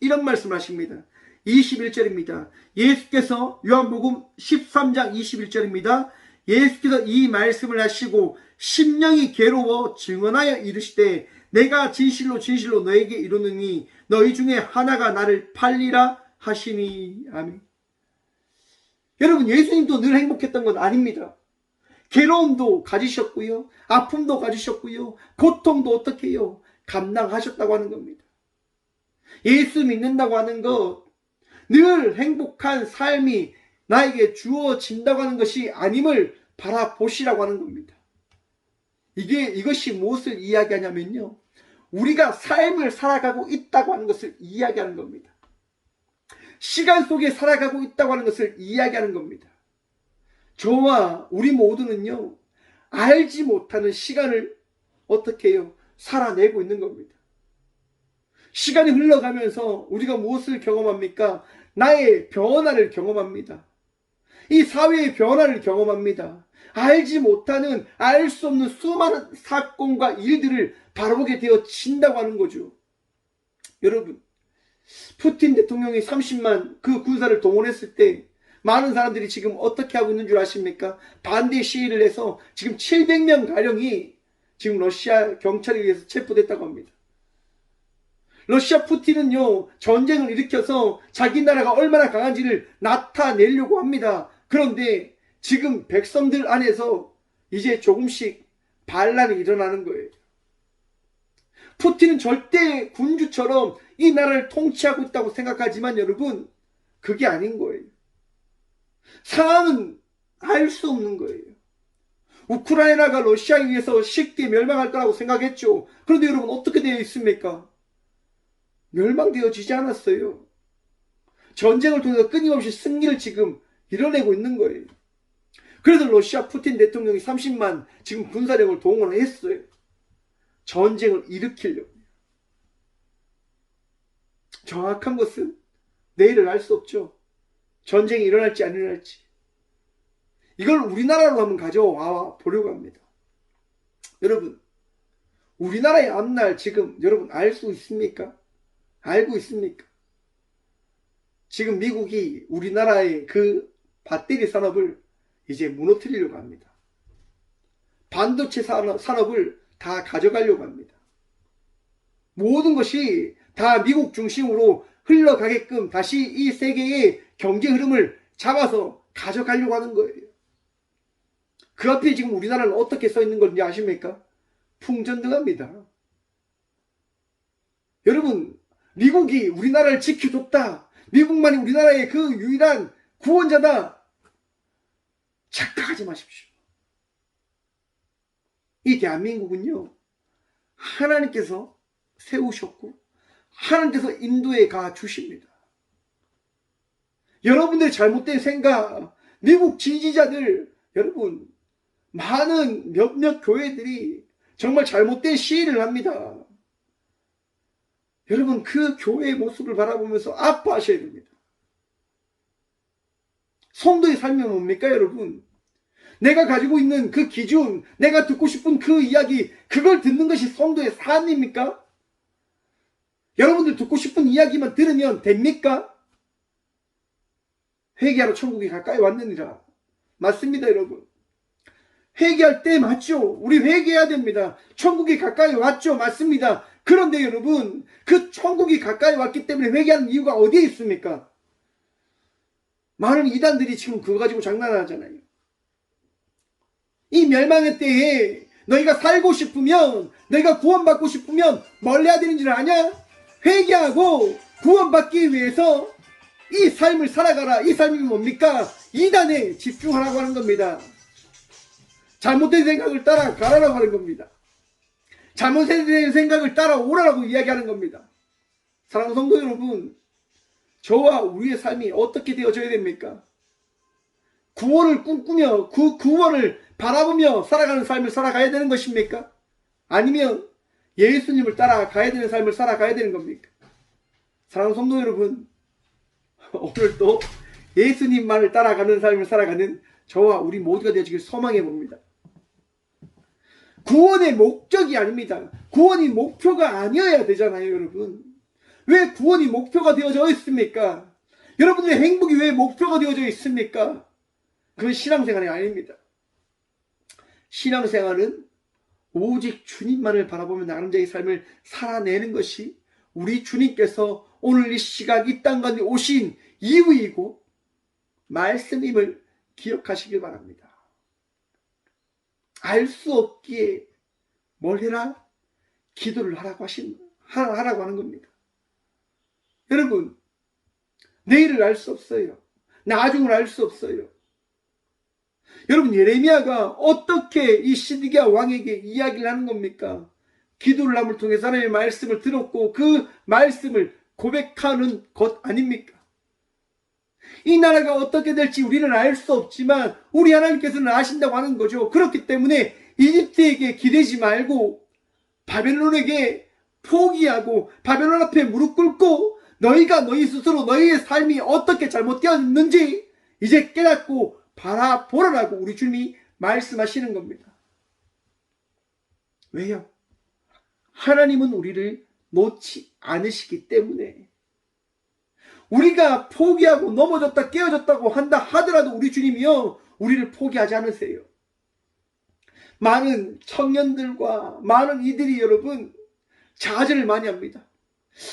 이런 말씀을 하십니다. 21절입니다. 예수께서 요한복음 13장 21절입니다. 예수께서 이 말씀을 하시고 심령이 괴로워 증언하여 이르시되 내가 진실로 진실로 너에게 이르노니 너희 중에 하나가 나를 팔리라 하시니. 아멘. 여러분, 예수님도 늘 행복했던 건 아닙니다. 괴로움도 가지셨고요, 아픔도 가지셨고요, 고통도 어떻게 해요? 감당하셨다고 하는 겁니다. 예수 믿는다고 하는 것, 늘 행복한 삶이 나에게 주어진다고 하는 것이 아님을 바라보시라고 하는 겁니다. 이것이 무엇을 이야기하냐면요, 우리가 삶을 살아가고 있다고 하는 것을 이야기하는 겁니다. 시간 속에 살아가고 있다고 하는 것을 이야기하는 겁니다. 저와 우리 모두는요, 알지 못하는 시간을 어떻게 해요? 살아내고 있는 겁니다. 시간이 흘러가면서 우리가 무엇을 경험합니까? 나의 변화를 경험합니다. 이 사회의 변화를 경험합니다. 알지 못하는, 알 수 없는 수많은 사건과 일들을 바라보게 되어진다고 하는 거죠. 여러분, 푸틴 대통령이 30만 그 군사를 동원했을 때 많은 사람들이 지금 어떻게 하고 있는 줄 아십니까? 반대 시위를 해서 지금 700명 가량이 지금 러시아 경찰에 의해서 체포됐다고 합니다. 러시아 푸틴은요, 전쟁을 일으켜서 자기 나라가 얼마나 강한지를 나타내려고 합니다. 그런데 지금 백성들 안에서 이제 조금씩 반란이 일어나는 거예요. 푸틴은 절대 군주처럼 이 나라를 통치하고 있다고 생각하지만 여러분, 그게 아닌 거예요. 상황은 알 수 없는 거예요. 우크라이나가 러시아에 의해서 쉽게 멸망할 거라고 생각했죠. 그런데 여러분, 어떻게 되어 있습니까? 멸망되어지지 않았어요. 전쟁을 통해서 끊임없이 승리를 지금 이뤄내고 있는 거예요. 그래서 러시아 푸틴 대통령이 30만 지금 군사력을 동원을 했어요. 전쟁을 일으키려고. 정확한 것은 내일을 알 수 없죠. 전쟁이 일어날지 안 일어날지. 이걸 우리나라로 한번 가져와 보려고 합니다. 여러분, 우리나라의 앞날 지금 여러분 알 수 있습니까? 알고 있습니까? 지금 미국이 우리나라의 그 배터리 산업을 이제 무너뜨리려고 합니다. 반도체 산업을 다 가져가려고 합니다. 모든 것이 다 미국 중심으로 흘러가게끔 다시 이 세계의 경제 흐름을 잡아서 가져가려고 하는 거예요. 그 앞에 지금 우리나라는 어떻게 서 있는 건지 아십니까? 풍전등합니다. 여러분, 미국이 우리나라를 지켜줬다. 미국만이 우리나라의 그 유일한 구원자다. 착각하지 마십시오. 이 대한민국은요, 하나님께서 세우셨고 하나님께서 인도에 가 주십니다. 여러분들의 잘못된 생각, 미국 지지자들, 여러분, 많은 몇몇 교회들이 정말 잘못된 시위를 합니다. 여러분, 그 교회의 모습을 바라보면서 아파하셔야 됩니다. 성도의 삶이 뭡니까, 여러분? 내가 가지고 있는 그 기준, 내가 듣고 싶은 그 이야기, 그걸 듣는 것이 성도의 삶입니까? 여러분들 듣고 싶은 이야기만 들으면 됩니까? 회개하러 천국이 가까이 왔느니라. 맞습니다, 여러분. 회개할 때 맞죠? 우리 회개해야 됩니다. 천국이 가까이 왔죠? 맞습니다. 그런데 여러분, 그 천국이 가까이 왔기 때문에 회개하는 이유가 어디에 있습니까? 많은 이단들이 지금 그거 가지고 장난하잖아요. 이 멸망의 때에 너희가 살고 싶으면, 너희가 구원받고 싶으면 뭘 해야 되는지를 아냐? 회개하고 구원받기 위해서 이 삶을 살아가라. 이 삶이 뭡니까? 이단에 집중하라고 하는 겁니다. 잘못된 생각을 따라가라고 하는 겁니다. 잘못된 생각을 따라오라고 이야기하는 겁니다. 사랑하는 성도 여러분, 저와 우리의 삶이 어떻게 되어져야 됩니까? 구원을 꿈꾸며 그 구원을 바라보며 살아가는 삶을 살아가야 되는 것입니까? 아니면 예수님을 따라가야 되는 삶을 살아가야 되는 겁니까? 사랑하는 성도 여러분, 오늘도 예수님만을 따라가는 삶을 살아가는 저와 우리 모두가 되어지길 소망해 봅니다. 구원의 목적이 아닙니다. 구원이 목표가 아니어야 되잖아요, 여러분. 왜 구원이 목표가 되어져 있습니까? 여러분들의 행복이 왜 목표가 되어져 있습니까? 그건 신앙생활이 아닙니다. 신앙생활은 오직 주님만을 바라보며 나가는 자의 삶을 살아내는 것이 우리 주님께서 오늘 이 시각 이 땅 가운데 오신 이유이고 말씀임을 기억하시길 바랍니다. 알 수 없기에 뭘 해라? 기도를 하라고 하는 겁니다. 여러분, 내일을 알 수 없어요. 나중을 알 수 없어요. 여러분, 예레미야가 어떻게 이 시드기야 왕에게 이야기를 하는 겁니까? 기도를 함을 통해 하나님의 말씀을 들었고 그 말씀을 고백하는 것 아닙니까? 이 나라가 어떻게 될지 우리는 알 수 없지만 우리 하나님께서는 아신다고 하는 거죠. 그렇기 때문에 이집트에게 기대지 말고 바벨론에게 포기하고 바벨론 앞에 무릎 꿇고 너희가 너희 스스로 너희의 삶이 어떻게 잘못되었는지 이제 깨닫고 바라보라라고 우리 주님이 말씀하시는 겁니다. 왜요? 하나님은 우리를 놓지 않으시기 때문에 우리가 포기하고 넘어졌다 깨어졌다고 한다 하더라도 우리 주님이요 우리를 포기하지 않으세요. 많은 청년들과 많은 이들이 여러분 좌절을 많이 합니다.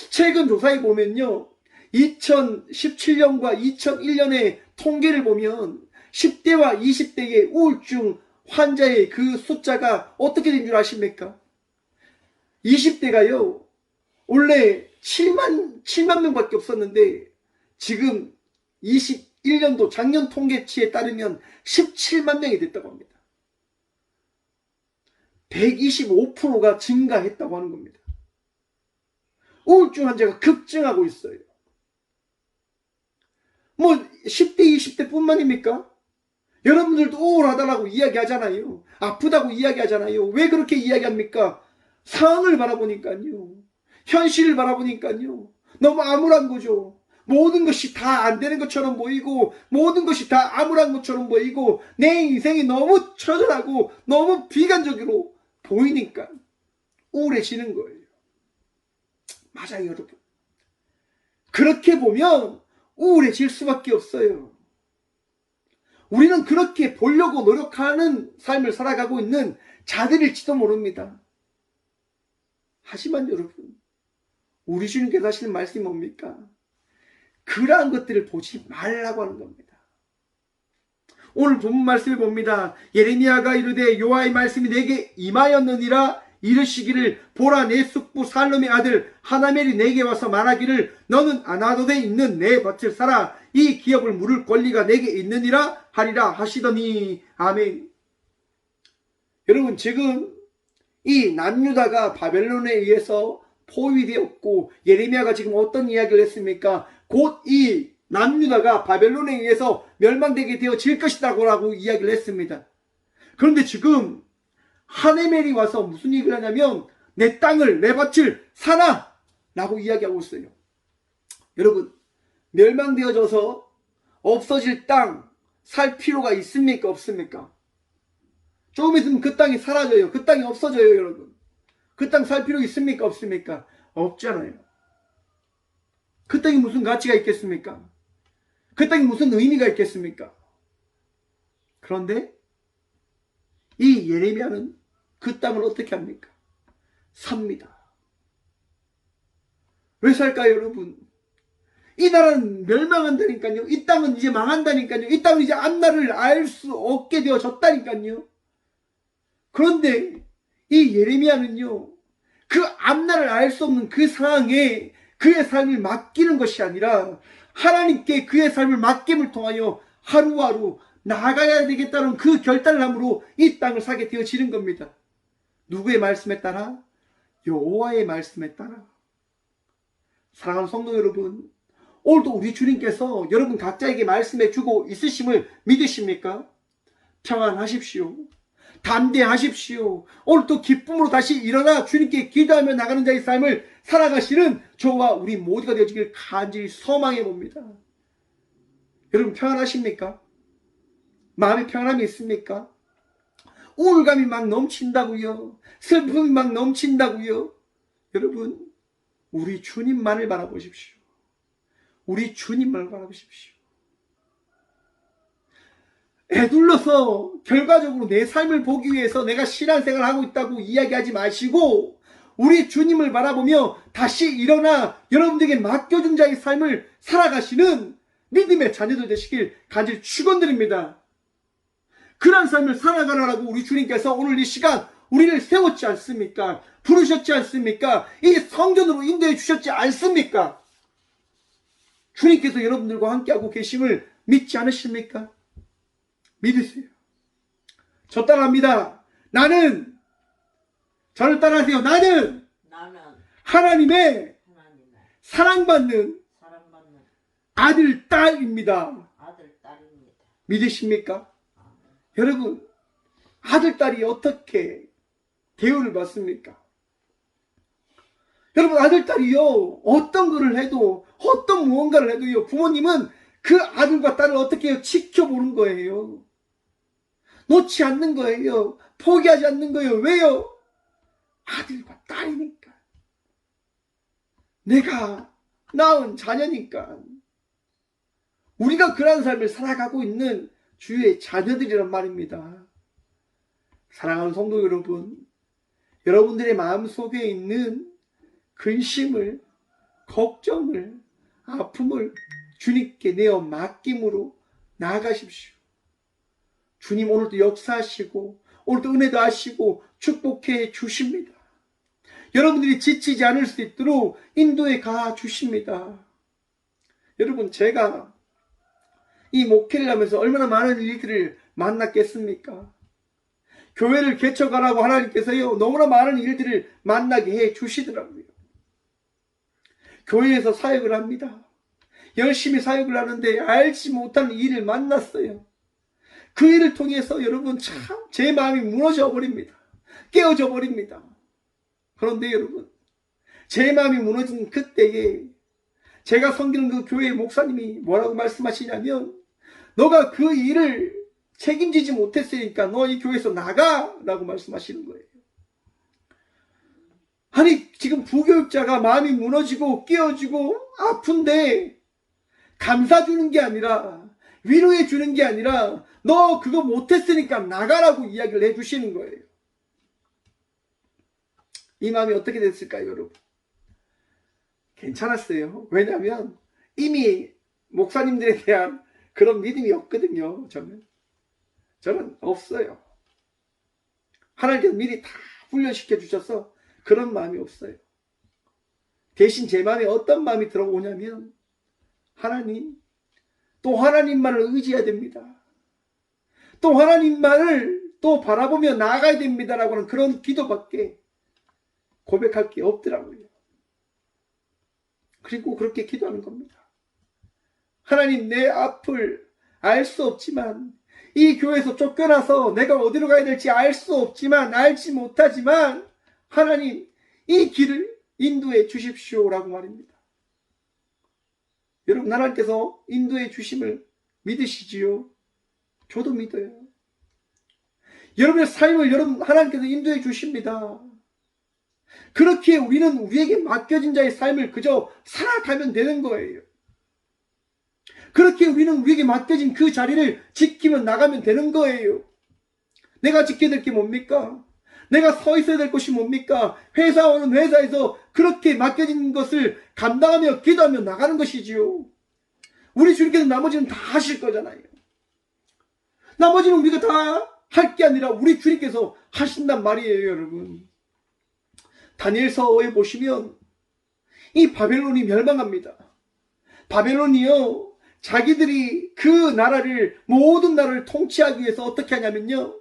최근 조사에 보면요 2017년과 2001년의 통계를 보면 10대와 20대의 우울증 환자의 그 숫자가 어떻게 된 줄 아십니까? 20대가요 원래 7만 명밖에 없었는데 지금 21년도 작년 통계치에 따르면 17만 명이 됐다고 합니다. 125%가 증가했다고 하는 겁니다. 우울증 환자가 급증하고 있어요. 뭐 10대 20대 뿐만입니까? 여러분들도 우울하다라고 이야기하잖아요. 아프다고 이야기하잖아요. 왜 그렇게 이야기합니까? 상황을 바라보니까요. 현실을 바라보니까요. 너무 암울한 거죠. 모든 것이 다 안 되는 것처럼 보이고 모든 것이 다 암울한 것처럼 보이고 내 인생이 너무 처절하고 너무 비관적으로 보이니까 우울해지는 거예요. 맞아요, 여러분. 그렇게 보면 우울해질 수밖에 없어요. 우리는 그렇게 보려고 노력하는 삶을 살아가고 있는 자들일지도 모릅니다. 하지만 여러분, 우리 주님께서 하시는 말씀이 뭡니까? 그러한 것들을 보지 말라고 하는 겁니다. 오늘 본문 말씀을 봅니다. 예레미야가 이르되 여호와의 말씀이 내게 임하였느니라 이르시기를 보라 내 숙부 살롬의 아들 하나멜이 내게 와서 말하기를 너는 아나돗에 있는 내 밭을 사라 이 기업을 물을 권리가 내게 있느니라 하리라 하시더니 아멘. 여러분 지금 이 남유다가 바벨론에 의해서 포위되었고 예레미야가 지금 어떤 이야기를 했습니까? 곧 이 남유다가 바벨론에 의해서 멸망되게 되어질 것이라고 이야기를 했습니다. 그런데 지금 하네멜이 와서 무슨 얘기를 하냐면 내 땅을 내 밭을 사라 라고 이야기하고 있어요. 여러분 멸망되어져서 없어질 땅 살 필요가 있습니까 없습니까? 조금 있으면 그 땅이 사라져요. 그 땅이 없어져요. 여러분 그 땅 살 필요 있습니까 없습니까? 없잖아요. 그 땅이 무슨 가치가 있겠습니까? 그 땅이 무슨 의미가 있겠습니까? 그런데 이 예레미야는 그 땅을 어떻게 합니까? 삽니다. 왜 살까요, 여러분? 이 나라는 멸망한다니까요. 이 땅은 이제 망한다니까요. 이 땅은 이제 앞날을 알 수 없게 되어졌다니까요. 그런데 이 예레미야는요, 그 앞날을 알 수 없는 그 상황에 그의 삶을 맡기는 것이 아니라 하나님께 그의 삶을 맡김을 통하여 하루하루 나아가야 되겠다는 그 결단을 함으로 이 땅을 사게 되어지는 겁니다. 누구의 말씀에 따라? 여호와의 말씀에 따라. 사랑하는 성도 여러분, 오늘도 우리 주님께서 여러분 각자에게 말씀해 주고 있으심을 믿으십니까? 평안하십시오. 담대하십시오. 오늘도 기쁨으로 다시 일어나 주님께 기도하며 나가는 자의 삶을 살아가시는 저와 우리 모두가 되어지길 간절히 소망해 봅니다. 여러분 평안하십니까? 마음에 평안함이 있습니까? 우울감이 막 넘친다고요. 슬픔이 막 넘친다고요. 여러분, 우리 주님만을 바라보십시오. 우리 주님만을 바라보십시오. 애둘러서 결과적으로 내 삶을 보기 위해서 내가 신앙생활을 하고 있다고 이야기하지 마시고 우리 주님을 바라보며 다시 일어나 여러분들에게 맡겨준 자의 삶을 살아가시는 믿음의 자녀들 되시길 간절히 축원드립니다. 그런 삶을 살아가라고 우리 주님께서 오늘 이 시간 우리를 세웠지 않습니까? 부르셨지 않습니까? 이 성전으로 인도해 주셨지 않습니까? 주님께서 여러분들과 함께하고 계심을 믿지 않으십니까? 믿으세요. 저 따라합니다. 저를 따라하세요. 나는 하나님의 사랑받는 아들, 딸입니다. 믿으십니까? 여러분, 아들, 딸이 어떻게 대우를 받습니까? 여러분, 아들, 딸이요, 어떤 거를 해도, 어떤 무언가를 해도요, 부모님은 그 아들과 딸을 어떻게 해요? 지켜보는 거예요. 놓지 않는 거예요. 포기하지 않는 거예요. 왜요? 아들과 딸이니까. 내가 낳은 자녀니까. 우리가 그런 삶을 살아가고 있는 주의 자녀들이란 말입니다. 사랑하는 성도 여러분, 여러분들의 마음속에 있는 근심을, 걱정을, 아픔을 주님께 내어 맡김으로 나아가십시오. 주님 오늘도 역사하시고 오늘도 은혜도 하시고 축복해 주십니다. 여러분들이 지치지 않을 수 있도록 인도해 가 주십니다. 여러분, 제가 이 목회를 하면서 얼마나 많은 일들을 만났겠습니까? 교회를 개척하라고 하나님께서요, 너무나 많은 일들을 만나게 해 주시더라고요. 교회에서 사역을 합니다. 열심히 사역을 하는데 알지 못한 일을 만났어요. 그 일을 통해서 여러분 참 제 마음이 무너져 버립니다. 깨어져 버립니다. 그런데 여러분, 제 마음이 무너진 그때에 제가 섬기는 그 교회의 목사님이 뭐라고 말씀하시냐면, 너가 그 일을 책임지지 못했으니까 너 이 교회에서 나가! 라고 말씀하시는 거예요. 아니, 지금 부교육자가 마음이 무너지고 깨어지고 아픈데 감사 주는 게 아니라, 위로해 주는 게 아니라 너 그거 못했으니까 나가라고 이야기를 해주시는 거예요. 이 마음이 어떻게 됐을까요, 여러분? 괜찮았어요. 왜냐하면 이미 목사님들에 대한 그런 믿음이 없거든요. 저는 없어요. 하나님께서 미리 다 훈련시켜 주셔서 그런 마음이 없어요. 대신 제 마음에 어떤 마음이 들어오냐면, 하나님, 또 하나님만을 의지해야 됩니다. 또 하나님만을 또 바라보며 나아가야 됩니다라고 하는 그런 기도밖에 고백할 게 없더라고요. 그리고 그렇게 기도하는 겁니다. 하나님, 내 앞을 알 수 없지만, 이 교회에서 쫓겨나서 내가 어디로 가야 될지 알 수 없지만, 알지 못하지만, 하나님, 이 길을 인도해 주십시오라고 말입니다. 여러분, 하나님께서 인도해 주심을 믿으시지요? 저도 믿어요. 여러분의 삶을 하나님께서 인도해 주십니다. 그렇게 우리는 우리에게 맡겨진 자의 삶을 그저 살아가면 되는 거예요. 그렇게 우리는 우리에게 맡겨진 그 자리를 지키며 나가면 되는 거예요. 내가 지켜야 될 게 뭡니까? 내가 서 있어야 될 것이 뭡니까? 회사원은 회사에서 그렇게 맡겨진 것을 감당하며 기도하며 나가는 것이지요. 우리 주님께서 나머지는 다 하실 거잖아요. 나머지는 우리가 다 할 게 아니라 우리 주님께서 하신단 말이에요, 여러분. 다니엘서에 보시면 이 바벨론이 멸망합니다. 바벨론이요, 자기들이 그 나라를, 모든 나라를 통치하기 위해서 어떻게 하냐면요,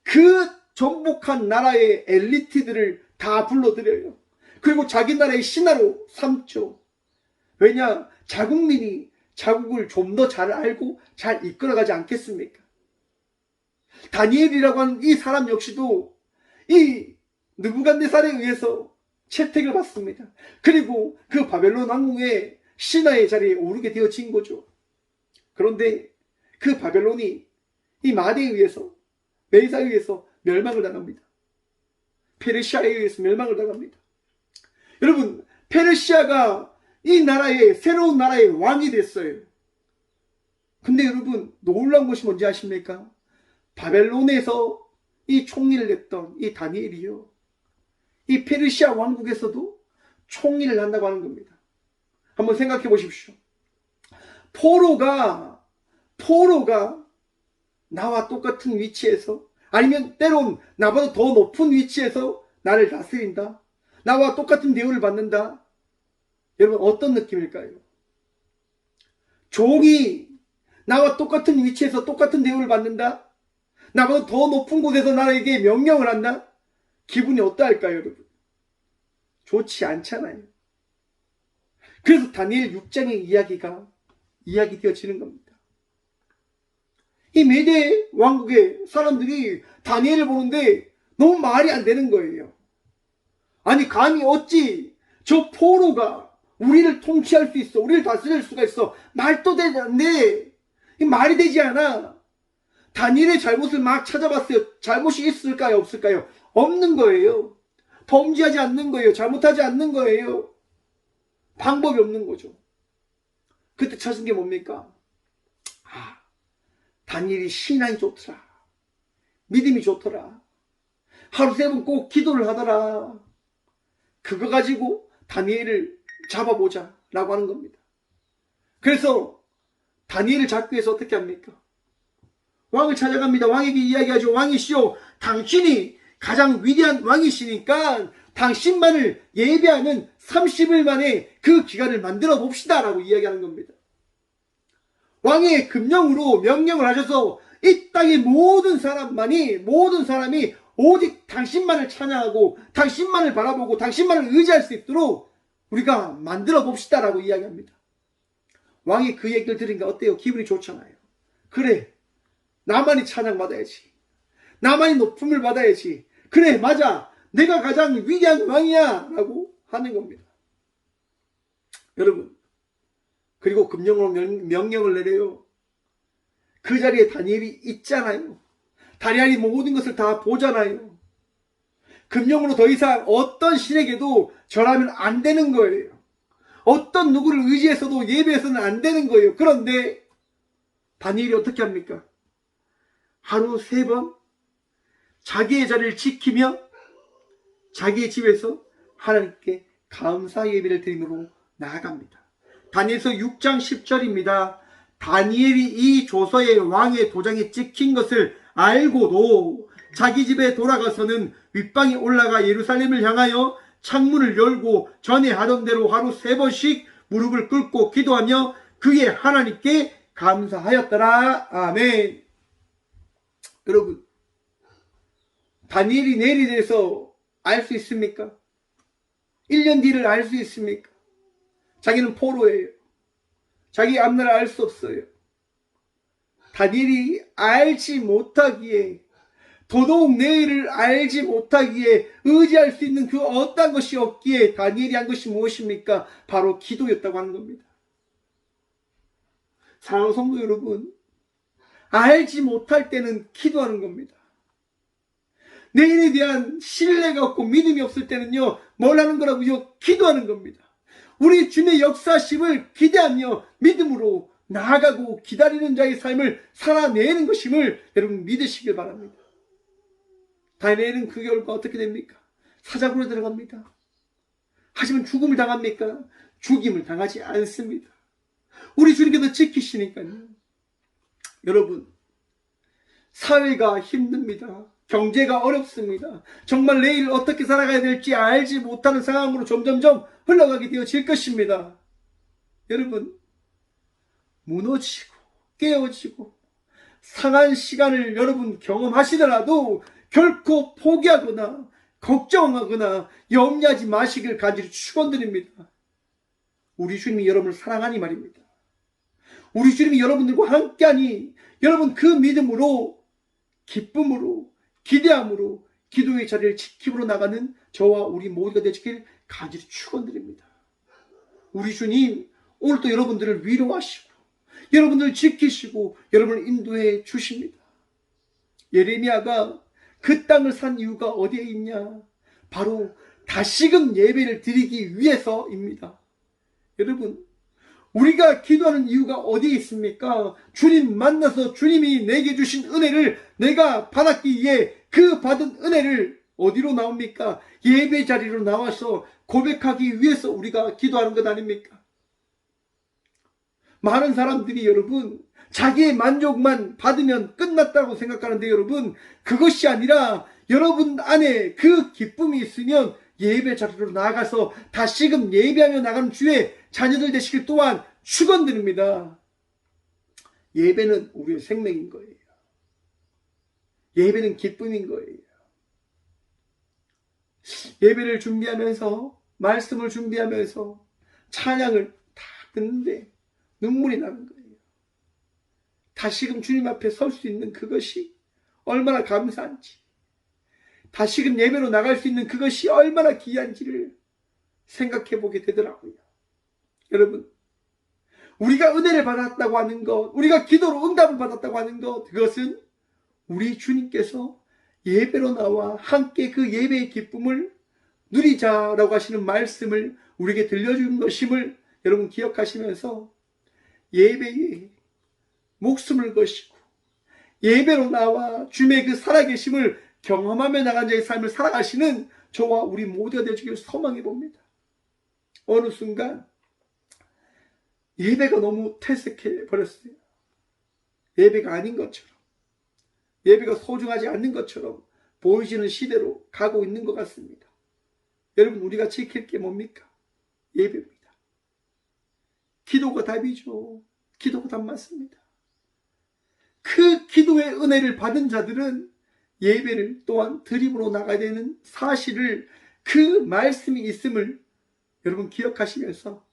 그 정복한 나라의 엘리트들을 다 불러들여요. 그리고 자기 나라의 신하로 삼죠. 왜냐? 자국민이 자국을 좀 더 잘 알고 잘 이끌어가지 않겠습니까? 다니엘이라고 하는 이 사람 역시도 이 느부갓네살에 의해서 채택을 받습니다. 그리고 그 바벨론 왕궁의 신하의 자리에 오르게 되어진 거죠. 그런데 그 바벨론이 이 마대에 의해서, 메사에 의해서 멸망을 당합니다. 페르시아에 의해서 멸망을 당합니다. 여러분, 페르시아가 이 나라의 새로운 나라의 왕이 됐어요. 근데 여러분, 놀라운 것이 뭔지 아십니까? 바벨론에서 이 총리를 했던 이 다니엘이요, 이 페르시아 왕국에서도 총리를 한다고 하는 겁니다. 한번 생각해 보십시오. 포로가 나와 똑같은 위치에서, 아니면 때론 나보다 더 높은 위치에서 나를 다스린다, 나와 똑같은 대우를 받는다. 여러분, 어떤 느낌일까요? 종이 나와 똑같은 위치에서 똑같은 대우를 받는다, 나보다 더 높은 곳에서 나에게 명령을 한다. 기분이 어떠할까요, 여러분? 좋지 않잖아요. 그래서 다니엘 6장의 이야기되어지는 겁니다. 이 메대 왕국의 사람들이 다니엘을 보는데 너무 말이 안 되는 거예요. 아니, 감히 어찌 저 포로가 우리를 통치할 수 있어, 우리를 다스릴 수가 있어. 말도 되지 않네. 말이 되지 않아. 다니엘의 잘못을 막 찾아봤어요. 잘못이 있을까요, 없을까요? 없는 거예요. 범죄하지 않는 거예요. 잘못하지 않는 거예요. 방법이 없는 거죠. 그때 찾은 게 뭡니까? 다니엘이 신앙이 좋더라, 믿음이 좋더라, 하루 3번 꼭 기도를 하더라. 그거 가지고 다니엘을 잡아보자 라고 하는 겁니다. 그래서 다니엘을 잡기 위해서 어떻게 합니까? 왕을 찾아갑니다. 왕에게 이야기하죠. 왕이시여, 당신이 가장 위대한 왕이시니까 당신만을 예배하는 30일 만에 그 기간을 만들어 봅시다 라고 이야기하는 겁니다. 왕의 금령으로 명령을 하셔서 이 땅의 모든 사람이 오직 당신만을 찬양하고 당신만을 바라보고 당신만을 의지할 수 있도록 우리가 만들어 봅시다 라고 이야기합니다. 왕이 그 얘기를 들으니까 어때요? 기분이 좋잖아요. 그래, 나만이 찬양받아야지, 나만이 높음을 받아야지, 그래 맞아, 내가 가장 위대한 왕이야 라고 하는 겁니다. 여러분, 그리고 금령으로 명령을 내려요. 그 자리에 다니엘이 있잖아요. 다니엘이 모든 것을 다 보잖아요. 금령으로 더 이상 어떤 신에게도 절하면 안 되는 거예요. 어떤 누구를 의지해서도 예배해서는 안 되는 거예요. 그런데 다니엘이 어떻게 합니까? 하루 3번 자기의 자리를 지키며 자기의 집에서 하나님께 감사 예배를 드림으로 나아갑니다. 다니엘서 6장 10절입니다. 다니엘이 이 조서에 왕의 도장이 찍힌 것을 알고도 자기 집에 돌아가서는 윗방에 올라가 예루살렘을 향하여 창문을 열고 전에 하던 대로 하루 3번씩 무릎을 꿇고 기도하며 그의 하나님께 감사하였더라. 아멘. 여러분, 다니엘이 내일에 대해서 알 수 있습니까? 1년 뒤를 알 수 있습니까? 자기는 포로예요. 자기 앞날을 알 수 없어요. 다니엘이 알지 못하기에, 더더욱 내일을 알지 못하기에 의지할 수 있는 그 어떤 것이 없기에 다니엘이 한 것이 무엇입니까? 바로 기도였다고 하는 겁니다. 사랑하는 성도 여러분, 알지 못할 때는 기도하는 겁니다. 내일에 대한 신뢰가 없고 믿음이 없을 때는요, 뭘 하는 거라고요? 기도하는 겁니다. 우리 주님의 역사심을 기대하며 믿음으로 나아가고 기다리는 자의 삶을 살아내는 것임을 여러분 믿으시길 바랍니다. 다니엘은 그 결과 어떻게 됩니까? 사자굴에 들어갑니다. 하지만 죽음을 당합니까? 죽임을 당하지 않습니다. 우리 주님께서 지키시니까요. 여러분, 사회가 힘듭니다. 경제가 어렵습니다. 정말 내일 어떻게 살아가야 될지 알지 못하는 상황으로 점점점 흘러가게 되어질 것입니다. 여러분, 무너지고 깨어지고 상한 시간을 여러분 경험하시더라도 결코 포기하거나 걱정하거나 염려하지 마시길 간절히 축원드립니다. 우리 주님이 여러분을 사랑하니 말입니다. 우리 주님이 여러분들과 함께하니 여러분 그 믿음으로, 기쁨으로, 기대함으로 기도의 자리를 지킴으로 나가는 저와 우리 모두가 되시길 간절히 축원드립니다. 우리 주님 오늘도 여러분들을 위로하시고 여러분들을 지키시고 여러분을 인도해 주십니다. 예레미야가 그 땅을 산 이유가 어디에 있냐? 바로 다시금 예배를 드리기 위해서입니다. 여러분, 우리가 기도하는 이유가 어디에 있습니까? 주님 만나서 주님이 내게 주신 은혜를 내가 받았기 위해 그 받은 은혜를 어디로 나옵니까? 예배 자리로 나와서 고백하기 위해서 우리가 기도하는 것 아닙니까? 많은 사람들이 여러분, 자기의 만족만 받으면 끝났다고 생각하는데 여러분, 그것이 아니라 여러분 안에 그 기쁨이 있으면 예배 자리로 나가서 다시금 예배하며 나가는 주의 자녀들 되시길 또한 축원드립니다. 예배는 우리의 생명인 거예요. 예배는 기쁨인 거예요. 예배를 준비하면서, 말씀을 준비하면서 찬양을 다 듣는데 눈물이 나는 거예요. 다시금 주님 앞에 설 수 있는 그것이 얼마나 감사한지, 다시금 예배로 나갈 수 있는 그것이 얼마나 귀한지를 생각해 보게 되더라고요. 여러분, 우리가 은혜를 받았다고 하는 것, 우리가 기도로 응답을 받았다고 하는 것, 그것은 우리 주님께서 예배로 나와 함께 그 예배의 기쁨을 누리자라고 하시는 말씀을 우리에게 들려준 것임을 여러분 기억하시면서 예배에 목숨을 거시고 예배로 나와 주님의 그 살아계심을 경험하며 나간 자의 삶을 살아가시는 저와 우리 모두가 되시길 소망해 봅니다. 어느 순간 예배가 너무 퇴색해 버렸어요. 예배가 아닌 것처럼, 예배가 소중하지 않는 것처럼 보이지는 시대로 가고 있는 것 같습니다. 여러분, 우리가 지킬 게 뭡니까? 예배입니다. 기도가 답이죠. 기도가 답 맞습니다. 그 기도의 은혜를 받은 자들은 예배를 또한 드림으로 나가야 되는 사실을, 그 말씀이 있음을 여러분 기억하시면서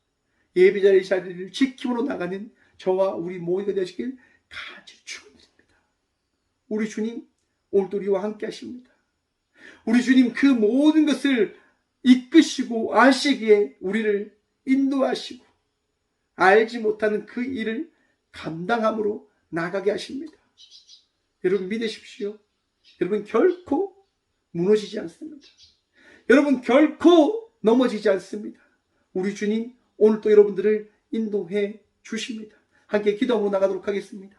예배 자리를 지킴으로 나가는 저와 우리 모두가 되시길 간절히 축원드립니다. 우리 주님 오늘도 우리와 함께 하십니다. 우리 주님 그 모든 것을 이끄시고 아시기에 우리를 인도하시고 알지 못하는 그 일을 감당함으로 나가게 하십니다. 여러분 믿으십시오. 여러분 결코 무너지지 않습니다. 여러분 결코 넘어지지 않습니다. 우리 주님 오늘도 여러분들을 인도해 주십니다. 함께 기도하고 나가도록 하겠습니다.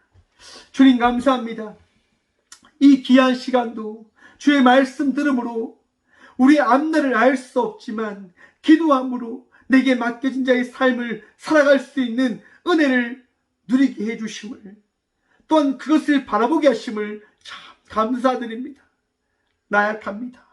주님 감사합니다. 이 귀한 시간도 주의 말씀 들음으로 우리 앞날을 알 수 없지만 기도함으로 내게 맡겨진 자의 삶을 살아갈 수 있는 은혜를 누리게 해주심을, 또한 그것을 바라보게 하심을 참 감사드립니다. 나약합니다.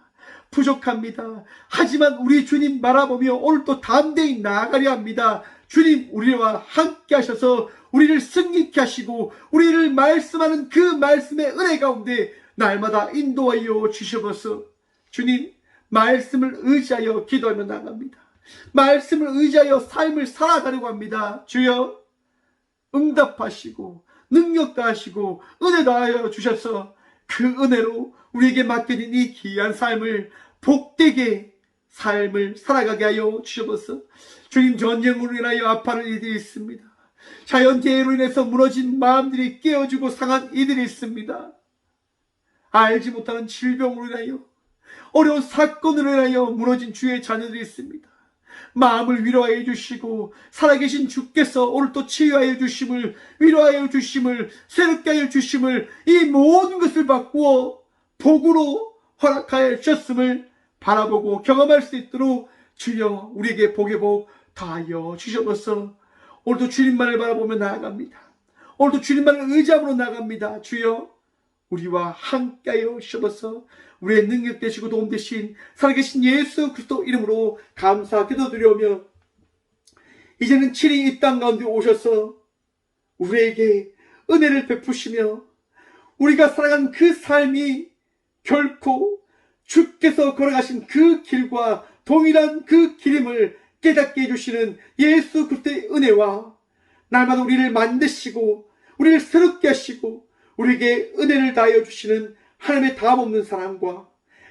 부족합니다. 하지만 우리 주님 바라보며 오늘도 담대히 나아가려 합니다. 주님 우리와 함께 하셔서 우리를 승리케 하시고 우리를 말씀하는 그 말씀의 은혜 가운데 날마다 인도하여 주셔서 주님 말씀을 의지하여 기도하며 나갑니다. 말씀을 의지하여 삶을 살아가려고 합니다. 주여 응답하시고 능력 다하시고 은혜 다하여 주셔서 그 은혜로 우리에게 맡겨진 이 귀한 삶을 복되게 삶을 살아가게 하여 주셔서 주님 전쟁으로 인하여 아파하는 이들이 있습니다. 자연재해로 인해서 무너진 마음들이 깨어지고 상한 이들이 있습니다. 알지 못하는 질병으로 인하여 어려운 사건으로 인하여 무너진 주의 자녀들이 있습니다. 마음을 위로하여 주시고 살아계신 주께서 오늘 또 치유하여 주심을, 위로하여 주심을, 새롭게 하여 주심을, 이 모든 것을 바꾸어 복으로 허락하여 주셨음을 바라보고 경험할 수 있도록 주여 우리에게 복의 복 다하여 주셔서 오늘도 주님만을 바라보며 나아갑니다. 오늘도 주님만을 의지함으로 나아갑니다. 주여 우리와 함께하여 주셔서 우리의 능력 되시고 도움 되신 살아계신 예수 그리스도 이름으로 감사 기도드리오며, 이제는 친히 이 땅 가운데 오셔서 우리에게 은혜를 베푸시며 우리가 살아간 그 삶이 결코 주께서 걸어가신 그 길과 동일한 그 길임을 깨닫게 해주시는 예수 그리스도의 은혜와 날마다 우리를 만드시고 우리를 새롭게 하시고 우리에게 은혜를 다하여 주시는 하나님의 다함없는 사랑과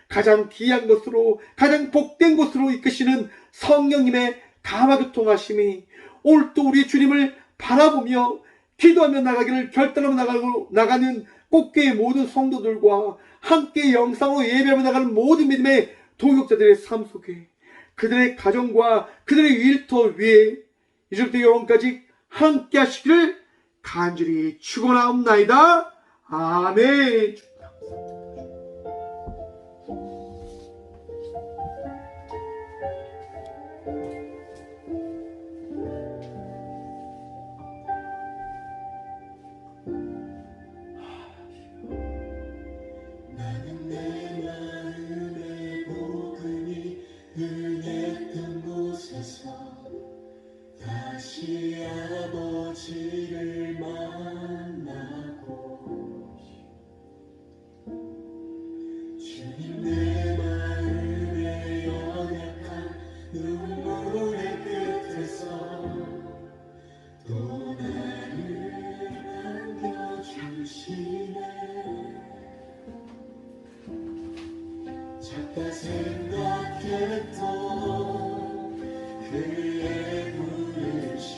가장 귀한 것으로 가장 복된 것으로 이끄시는 성령님의 감화교통하심이 오늘 또 우리 주님을 바라보며 기도하며 나가기를 결단하며 나가는 꽃교회 모든 성도들과 함께 영상으로 예배하며 나가는 모든 믿음의 동역자들의 삶 속에 그들의 가정과 그들의 일터 위에 이제부터 영원까지 함께 하시기를 간절히 축원하옵나이다. 아멘. 나는 내 마음의 복음이 응했던 곳에서 다시 아버지를 만나고 주님 내 마음의 연약한 눈물의 끝에서 또 나를 안겨주시네. 작다 생각했던 그의 부르심